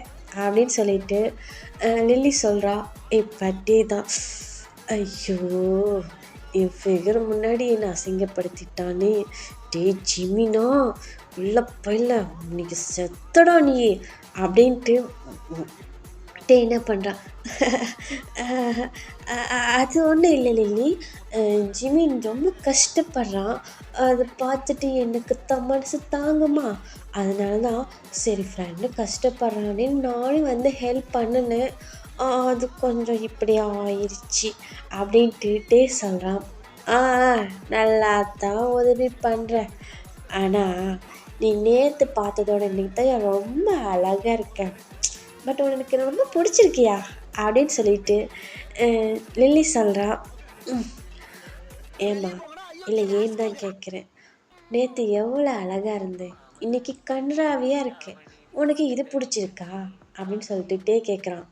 அப்படின்னு சொல்லிட்டு லில்லி சொல்கிறா. இப்போ டே தான், ஐயோ என் ஃபிகர் முன்னாடி என்னை அசிங்கப்படுத்திட்டானே, டே ஜிமினா உள்ள பயில இன்னைக்கு செத்தடா நீ அப்படின்ட்டு டே என்ன பண்ணுறான். அது ஒன்றும் இல்லை லில்லி, ஜிமின் ரொம்ப கஷ்டப்படுறான், அதை பார்த்துட்டு எனக்கு மனசு தாங்குமா, அதனால தான் சரி ஃப்ரெண்டு கஷ்டப்படுறானே நானும் வந்து ஹெல்ப் பண்ணினேன், அது கொஞ்சம் இப்படி ஆயிடுச்சு அப்படின்ட்டு டே சொல்கிறான். நல்லா தான் உதவி பண்ணுறேன், ஆனால் நீ நேற்று பார்த்ததோட இன்னைக்கு தான் ரொம்ப அழகாக இருக்கேன், பட் உனக்கு ரொம்ப பிடிச்சிருக்கியா அப்படின்னு சொல்லிட்டு லில்லி சொல்கிறா. ஏம்மா இல்லை ஏன் தான் கேட்குறேன், நேற்று எவ்வளோ அழகாக இருந்தேன், இன்றைக்கி கன்றாவியாக இருக்கேன், உனக்கு இது பிடிச்சிருக்கா அப்படின்னு சொல்லிட்டுட்டே கேட்குறான்.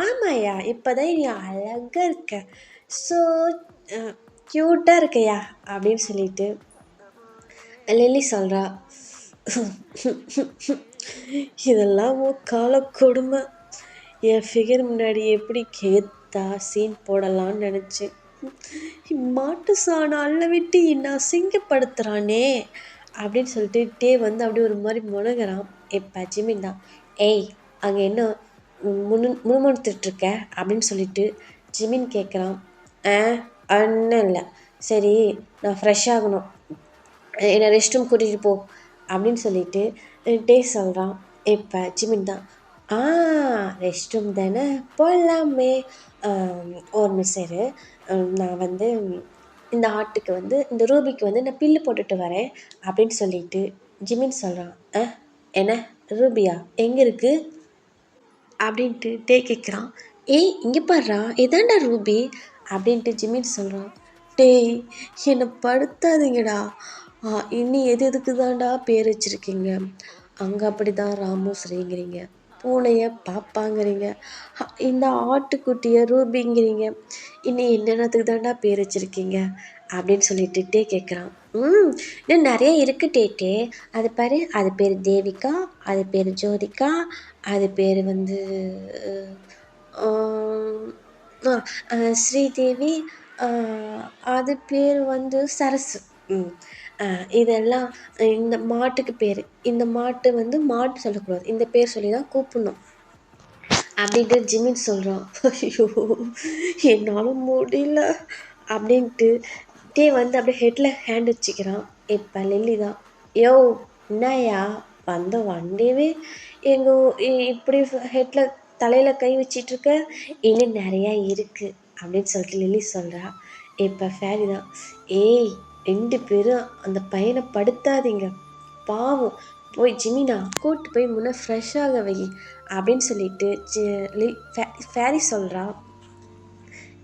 ஆமாய்யா இப்போ தான் நீ அழகாக இருக்க, ஸோ க்யூட்டாக இருக்கையா அப்படின்னு சொல்லிட்டு லில்லி சொல்கிறா. இதெல்லாம் கால கொடுமை, என் ஃபிகர் முன்னாடி எப்படி கேத்தா சீன் போடலான்னு நினச்சேன், மாட்டு சாணம் அள்ள விட்டு என்ன அசிங்கப்படுத்துகிறானே அப்படின்னு சொல்லிட்டு டே வந்து அப்படியே ஒரு மாதிரி முழுகிறான். இப்போ ஜிமின் தான், அங்கே என்ன முணுமுணுத்துட்ருக்க அப்படின்னு சொல்லிட்டு ஜிமின் கேட்குறான். ஒன்றும் இல்லை, சரி நான் ஃப்ரெஷ் ஆகணும், என்னை ரெஸ்ட் ரூம் கூட்டிகிட்டு போ அப்படின்னு சொல்லிட்டு டே சொல்கிறான். இப்போ ஜிமின் தான், ரெஸ்ட் ரூம் தானே போடலாமே, ஒரு நிமிஷம் நான் வந்து இந்த ஆட்டுக்கு வந்து இந்த ரூபிக்கு வந்து நான் பில்லு போட்டுட்டு வரேன் அப்படின்னு சொல்லிட்டு ஜிமின் சொல்கிறான். என்ன ரூபியா எங்கே இருக்குது அப்படின்ட்டு டே கேட்குறான். இங்கே பாடுறா, இதாண்டா ரூபி அப்படின்ட்டு ஜிமின் சொல்கிறான். டேய் என்னை படுத்தாதீங்கடா, இன்னி எதுக்கு தாண்டா பேர் வச்சுருக்கீங்க, அங்கே அப்படி தான் ராமு ஸ்ரீங்கிறீங்க, பூனையை பாப்பாங்கிறீங்க, இந்த ஆட்டுக்குட்டியை ரூபிங்கிறீங்க, இன்னும் என்னென்னத்துக்கு தாண்டா பேர் வச்சுருக்கீங்க அப்படின்னு சொல்லிட்டு டே கேட்குறான். இன்னும் நிறைய இருக்குது டேட்டே, அது பாரு, அது பேர் தேவிகா, அது பேர் ஜோதிகா, அது பேர் வந்து ஸ்ரீதேவி, அது பேர் வந்து சரசு, இதெல்லாம் இந்த மாட்டுக்கு பேர், இந்த மாட்டு வந்து மாட்டு சொல்லக்கூடாது, இந்த பேர் சொல்லி தான் கூப்பிடணும் அப்படின்ட்டு ஜிமின் சொல்கிறான். ஐயோ என்னால் முடியல அப்படின்ட்டு டே வந்து அப்படியே ஹெட்டில் ஹேண்ட் வச்சுக்கிறான். இப்போ லில்லி தான், என்னையா வந்த வண்டியவே எங்கள் இப்படி ஹெட்டில் தலையில் கை வச்சிட்ருக்க, இன்னும் நிறையா இருக்குது அப்படின்னு சொல்லிட்டு லில்லி சொல்கிறா. இப்போ ஃபேரி தான், 2 பேரும் அந்த பையனை படுத்தாதீங்க, பாவம் போய் ஜிமினா கூட்டு போய் முன்னே ஃப்ரெஷ்ஷாக வை அப்படின்னு சொல்லிட்டு ஃபேரி சொல்கிறா.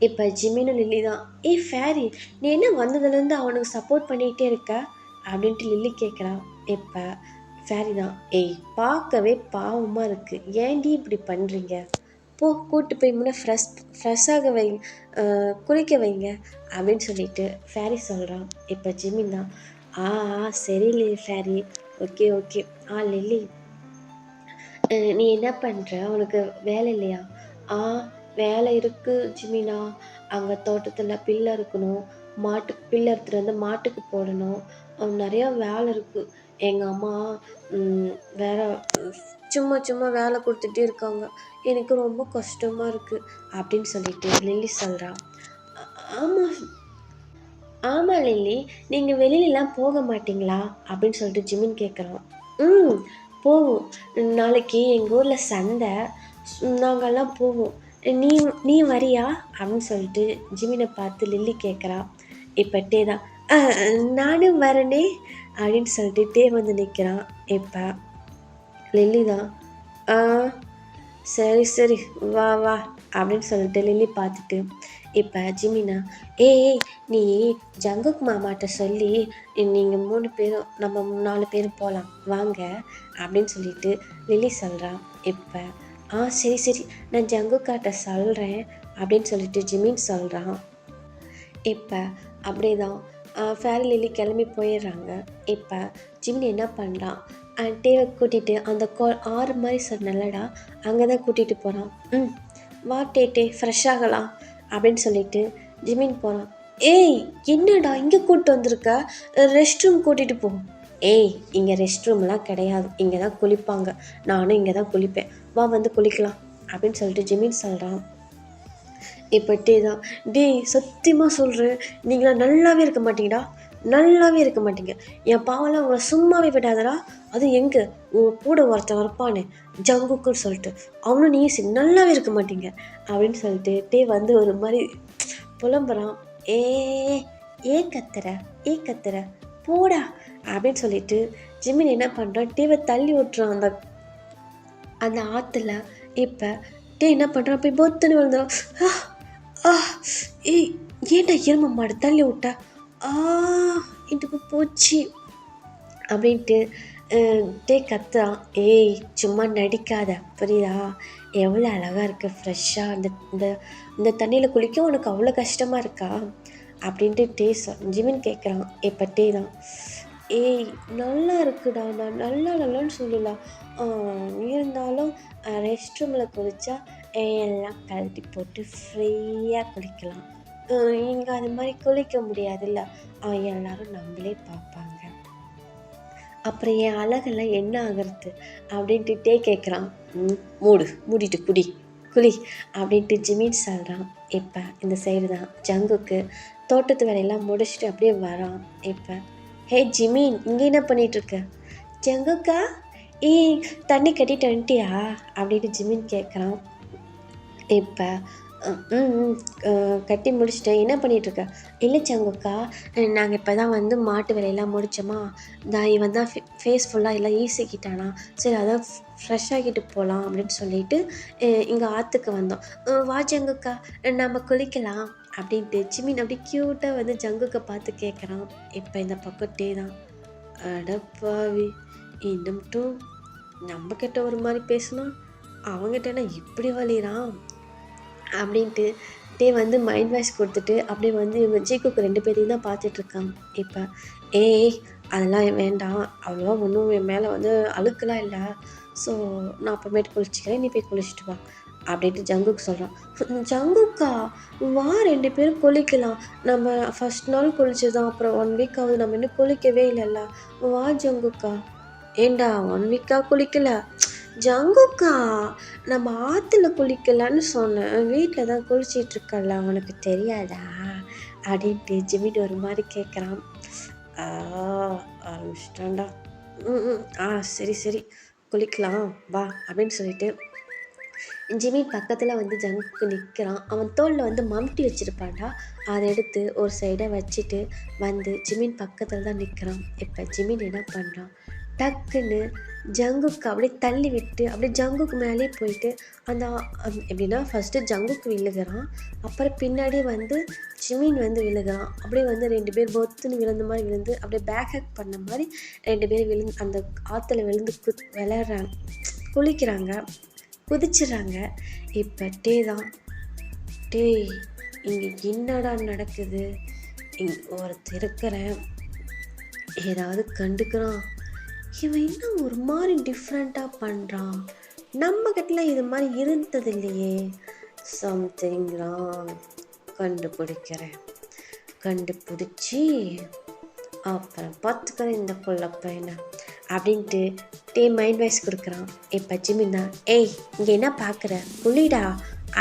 இப்போ ஜிமினும் லில்லி தான், ஏய் ஃபேரி, நீ என்ன வந்ததுலேருந்து அவனுக்கு சப்போர்ட் பண்ணிகிட்டே இருக்க அப்படின்ட்டு லில்லி கேட்குறா. இப்போ ஃபேரி தான், ஏய் பார்க்கவே பாவமாக இருக்குது, ஏன்டி இப்படி பண்ணுறீங்க, போ கூட்டு போய் முன்னே ஃப்ரெஷ்ஷாக வை, குளிக்க வைங்க அப்படின்னு சொல்லிட்டு ஃபேரி சொல்கிறான். இப்போ ஜிமின் தான், ஆ சரி ஃபேரி, ஓகே ஓகே. லில்லி, நீ என்ன பண்ணுற, உனக்கு வேலை இல்லையா? வேலை இருக்குது ஜிமினா, அங்கே தோட்டத்தில் பில்லு அறுக்கணும், பில்லு அறுத்துட்டு வந்து மாட்டுக்கு போடணும், நிறையா வேலை இருக்குது. எங்கள் அம்மா வேற சும்மா சும்மா வேலை கொடுத்துட்டே இருக்காங்க, எனக்கு ரொம்ப கஷ்டமாக இருக்குது அப்படின்னு சொல்லிட்டு லில்லி சொல்கிறா. ஆமாம் ஆமாம் லில்லி, நீங்கள் வெளியிலலாம் போக மாட்டிங்களா அப்படின்னு சொல்லிட்டு ஜிமின் கேட்குறான். போவோம், நாளைக்கு எங்கள் ஊரில் சந்தை, நாங்கள்லாம் போவோம், நீ நீ வரியா அப்படின்னு சொல்லிட்டு ஜிமினை பார்த்து லில்லி கேட்குறா. இப்போ டே தான், நானும் வரனே அப்படின்னு சொல்லிட்டு டே வந்து நிற்கிறான். இப்போ லில்லி தான், சரி சரி வா வா அப்படின்னு சொல்லிட்டு லில்லி பார்த்துட்டு இப்போ ஜிமினா, ஏய் நீ ஜங்குக் மாமாட்ட சொல்லி நீங்கள் 3 பேரும் நம்ம 4 பேரும் போகலாம் வாங்க அப்படின்னு சொல்லிட்டு லில்லி சொல்கிறா. இப்போ சரி சரி நான் ஜங்குக்காட்ட சொல்கிறேன் அப்படின்னு சொல்லிட்டு ஜிமின் சொல்கிறான். இப்போ அப்படியே தான் ஃபேரி லில்லி கிளம்பி போயிடுறாங்க. இப்போ ஜிமின் என்ன பண்ணுறான், டேவை கூட்டிகிட்டு அந்த ஆறு மாதிரி சொன்னலடா, அங்கே தான் கூட்டிகிட்டு போகிறான். வா டே ஃப்ரெஷ் ஆகலாம் அப்படின்னு சொல்லிட்டு ஜிமின் போகிறான். ஏய் என்னடா இங்கே கூப்பிட்டு வந்திருக்க, ரெஸ்ட் ரூம் கூட்டிகிட்டு போ. ஏய் இங்கே ரெஸ்ட் ரூம்லாம் கிடையாது, இங்கே தான் குளிப்பாங்க, நானும் இங்கே தான் குளிப்பேன், வா வந்து குளிக்கலாம் அப்படின்னு சொல்லிட்டு ஜிமின் சொல்கிறான். இப்போ தான், சத்தியமாக சொல்கிறேன், நீங்களாம் நல்லாவே இருக்க மாட்டீங்கடா, நல்லாவே இருக்க மாட்டீங்க, என் பாவெல்லாம் உங்களை சும்மாவே விடாதடா, அது எங்கே உங்கள் கூட ஒருத்தன் வரப்பானே ஜங்குக்குன்னு சொல்லிட்டு, அவனும் நீ நல்லாவே இருக்க மாட்டீங்க அப்படின்னு சொல்லிட்டு வந்து ஒரு மாதிரி புலம்புறான். ஏ கத்துற போடா அப்படின்னு சொல்லிட்டு ஜிமின் என்ன பண்ணுறான், டேவை தள்ளி விட்டுறான் அந்த ஆற்றுல. இப்போ என்ன பண்ணுறான், போய் பொத்துன்னு விழுந்துடும். ஏய் ஏன்டா எரும மாடு தள்ளி விட்டா, இதுக்கு போச்சு அப்படின்ட்டு கத்துறான். ஏய் சும்மா நடிக்காத புரியுதா, எவ்வளோ அழகாக இருக்குது ஃப்ரெஷ்ஷாக, இந்த தண்ணியில் குளிக்க உனக்கு அவ்வளோ கஷ்டமாக இருக்கா அப்படின்ட்டு ஜிமின் கேட்குறான். இப்போ தான், ஏய் நல்லா இருக்குடா, நான் நல்லான்னு சொல்லலாம், இருந்தாலும் ரெஸ்ட் ரூமில் குளித்தா எல்லாம் கழட்டி போட்டு ஃப்ரீயாக குளிக்கலாம், இங்கே அது மாதிரி குளிக்க முடியாதுல்ல, எல்லோரும் நம்மளே பார்ப்பாங்க, அப்புறம் என் அழகெல்லாம் என்ன ஆகிறது அப்படின்ட்டு கேட்குறான். மூடிட்டு குளி அப்படின்ட்டு ஜிமின் சொல்கிறான். இப்போ இந்த சைடு தான் ஜங்குக்கு தோட்டத்து வேலையெல்லாம் முடிச்சுட்டு அப்படியே வரான். இப்போ ஹே ஜிமின், இங்கே என்ன பண்ணிகிட்ருக்க? ஜங்குக்கா, தண்ணி கட்டிட்டு வந்துட்டியா அப்படின்னு ஜிமின் கேட்குறான். இப்போ கட்டி முடிச்சுட்டேன், என்ன பண்ணிகிட்ருக்க? இல்லை சங்குக்கா, நாங்கள் இப்போ தான் வந்து மாட்டு வேலையெல்லாம் முடித்தோமா, இவன் தான் ஃபேஸ் ஃபுல்லாக எல்லாம் ஈஸிக்கிட்டானா, சரி அதான் ஃப்ரெஷ் ஆகிட்டு போகலாம் அப்படின்னு சொல்லிட்டு இங்கே ஆற்றுக்கு வந்தோம், வா ஜங்குக்கா நம்ம குளிக்கலாம் அப்படின்ட்டு ஜிமின் அப்படி க்யூட்டாக வந்து ஜங்குக்கை பார்த்து கேட்குறான். இப்போ இந்த பக்கத்தே தான், அடப்பாவி இன்னும் நம்மக்கிட்ட ஒரு மாதிரி பேசணும், அவங்ககிட்ட என்ன இப்படி வலிறான் அப்படின்ட்டு வந்து மைண்ட் வாய்ஸ் கொடுத்துட்டு அப்படியே வந்து இவங்க ஜீக்குக்கு 2 பேரையும் தான் பார்த்துட்ருக்காங்க. இப்போ அதெல்லாம் வேண்டாம், அவ்வளோவா ஒன்றும் என் மேலே வந்து அழுக்கெல்லாம் இல்லை, ஸோ நான் அப்புறமேட்டு குளிச்சிக்கிறேன், நீ போய் குளிச்சுட்டு வா அப்படின்ட்டு ஜங்குக்கு சொல்கிறான். ஜங்குக்கா வா 2 பேரும் குளிக்கலாம், நம்ம ஃபஸ்ட் நாள் குளிச்சதான், அப்புறம் 1 வீக் ஆகுது, நம்ம இன்னும் குளிக்கவே இல்லைல்ல, வா ஜங்குக்கா. ஏண்டா 1 வீக்காக குளிக்கல ஜங்குக்கா, நம்ம ஆற்றுல குளிக்கலான்னு சொன்னேன், வீட்டில் தான் குளிச்சிட்ருக்கல, அவனுக்கு தெரியாதா அப்படின்ட்டு ஜிமின் ஒரு மாதிரி கேட்குறான். ஆரம்பிச்சிட்டான்டா. சரி சரி குளிக்கலாம் வா அப்படின்னு சொல்லிட்டு ஜிமின் பக்கத்தில் வந்து ஜங்குக்கு நிற்கிறான். அவன் தோளில் வந்து மம்டி வச்சுருப்பான்டா, அதை எடுத்து ஒரு சைடை வச்சுட்டு வந்து ஜிமின் பக்கத்தில் தான் நிற்கிறான். இப்போ ஜிமின் என்ன பண்ணுறான், டக்குன்னு ஜங்குக்கு அப்படியே தள்ளி விட்டு அப்படியே ஜங்குக்கு மேலே போயிட்டு அந்த எப்படின்னா ஃபஸ்ட்டு ஜங்குக்கு விழுகிறான். அப்புறம் பின்னாடி வந்து ஜிமின் வந்து விழுகிறான். அப்படியே வந்து 2 பேர் பொத்துன்னு விழுந்த மாதிரி விழுந்து அப்படியே பேக் ஹேக் பண்ண மாதிரி 2 பேர் விழுந்து அந்த ஆற்றுல விழுந்து விளையாடுறாங்க, குளிக்கிறாங்க, குதிச்சிடுறாங்க. இப்போ தான் டேய் இங்கே என்னடா நடக்குது, ஒருத்தர் இருக்கிறேன் ஏதாவது கண்டுக்கிறான், இவன் இன்னும் ஒரு மாதிரி டிஃப்ரெண்ட்டாக பண்ணுறான், நம்ம கிட்ட இது மாதிரி இருந்தது இல்லையே, சம்திங் ராங், கண்டுபிடிச்சி அப்புறம் பார்த்துக்கிறேன் இந்த கொள்ள பையனை அப்படின்ட்டு மைண்ட் வாய்ஸ் கொடுக்குறான். இப்போ ஜிமின் தான், ஏய் இங்கே என்ன பார்க்குற, குளிடா,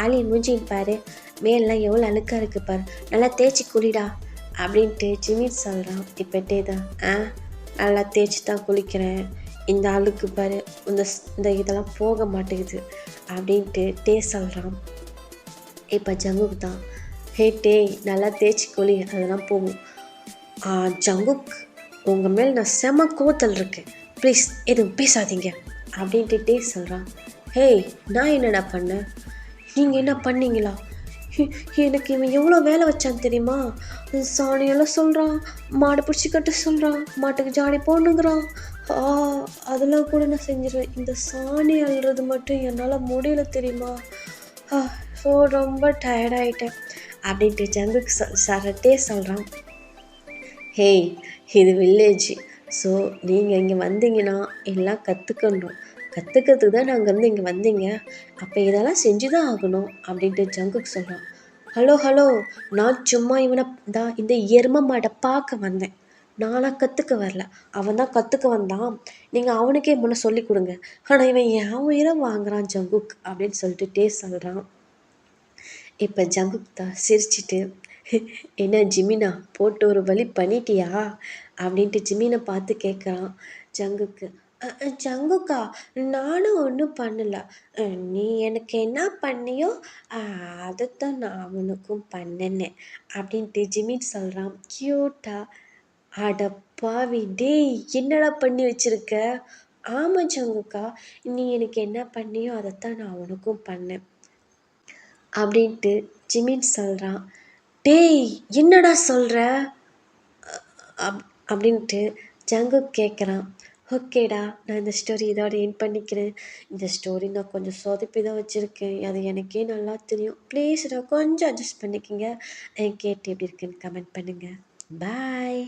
ஆலி மூஞ்சின்னு பாரு, மேலாம் எவ்வளோ அழுக்காக இருக்கு பாரு, நல்லா தேய்ச்சி குளிடா அப்படின்ட்டு ஜிமின் சொல்கிறான். இப்போ தான் நல்லா தேய்ச்சி தான் குளிக்கிறேன், இந்த அழுக்கு பாரு, இந்த இதெல்லாம் போக மாட்டேங்குது அப்படின்ட்டு சொல்கிறான். இப்போ ஜங்குக் தான், டே நல்லா தேய்ச்சி குளி, அதெல்லாம் போகும். ஜங்குக் உங்கள் மேல் நான் செம கோத்தல் இருக்கேன், ப்ளீஸ் எதுவும் பேசாதீங்க அப்படின்ட்டு சொல்கிறான். ஹேய் நான் என்னடா பண்ணேன், நீங்கள் என்ன பண்ணீங்களா, எனக்கு இவன் எவ்வளோ வேலை வச்சான் தெரியுமா, சாணியெல்லாம் சொல்கிறான், மாடை பிடிச்சி கட்ட சொல்கிறான், மாட்டுக்கு ஜாடி போடணுங்கிறான், அதெல்லாம் கூட நான் செஞ்சிருவேன், இந்த சாணி அள்ளுறது மட்டும் என்னால் முடியல தெரியுமா, ஸோ ரொம்ப டயர்டாயிட்டேன் அப்படின்ட்டு ஜங்குக்கு சரட்டே சொல்கிறான். ஹேய் இது வில்லேஜ், ஸோ நீங்கள் இங்கே வந்தீங்கன்னா எல்லாம் கற்றுக்கிறதுக்கு தான் நாங்கள் இருந்து இங்கே வந்தீங்க, அப்போ இதெல்லாம் செஞ்சு தான் ஆகணும் அப்படின்ட்டு ஜங்குக்கு சொல்கிறான். ஹலோ நான் சும்மா இவனை தான் இந்த எரும மாடை பார்க்க வந்தேன், நானாக கற்றுக்க வரல, அவன் தான் கற்றுக்க வந்தான், நீங்கள் அவனுக்கே முன்னே சொல்லி கொடுங்க, ஆனால் இவன் என் உயிரை வாங்குறான் ஜங்குக் அப்படின்னு சொல்லிட்டு சொல்கிறான். இப்போ ஜங்குக் தான் சிரிச்சிட்டு, என்ன ஜிமினா போட்டு ஒரு வழி பண்ணிட்டியா அப்படின்ட்டு ஜிமினை பார்த்து கேட்குறான். ஜங்குக்கா நானும் ஒன்றும் பண்ணல, நீ எனக்கு என்ன பண்ணியோ அதைத்தான் நான் உனக்கும் பண்ணினேன் அப்படின்ட்டு ஜிமின் சொல்கிறான் க்யூட்டா. அடப்பாவி டேய் என்னடா பண்ணி வச்சிருக்க, ஆமாம் ஜங்குக்கா நீ எனக்கு என்ன பண்ணியோ அதைத்தான் நான் உனக்கும் பண்ணேன் அப்படின்ட்டு ஜிமின் சொல்கிறான். டேய் என்னடா சொல்கிற அப்படின்ட்டு ஜங்குக் கேட்குறான். ஓகேடா நான் இந்த ஸ்டோரி இதோட எண்ட் பண்ணிக்கிறேன், இந்த ஸ்டோரி நான் கொஞ்சம் சொதப்பி தான் வச்சுருக்கேன், அது எனக்கே நல்லா தெரியும், ப்ளீஸ்டா கொஞ்சம் அட்ஜஸ்ட் பண்ணிக்கோங்க, கேட்டு எப்படி இருக்குன்னு கமெண்ட் பண்ணுங்கள். பாய்.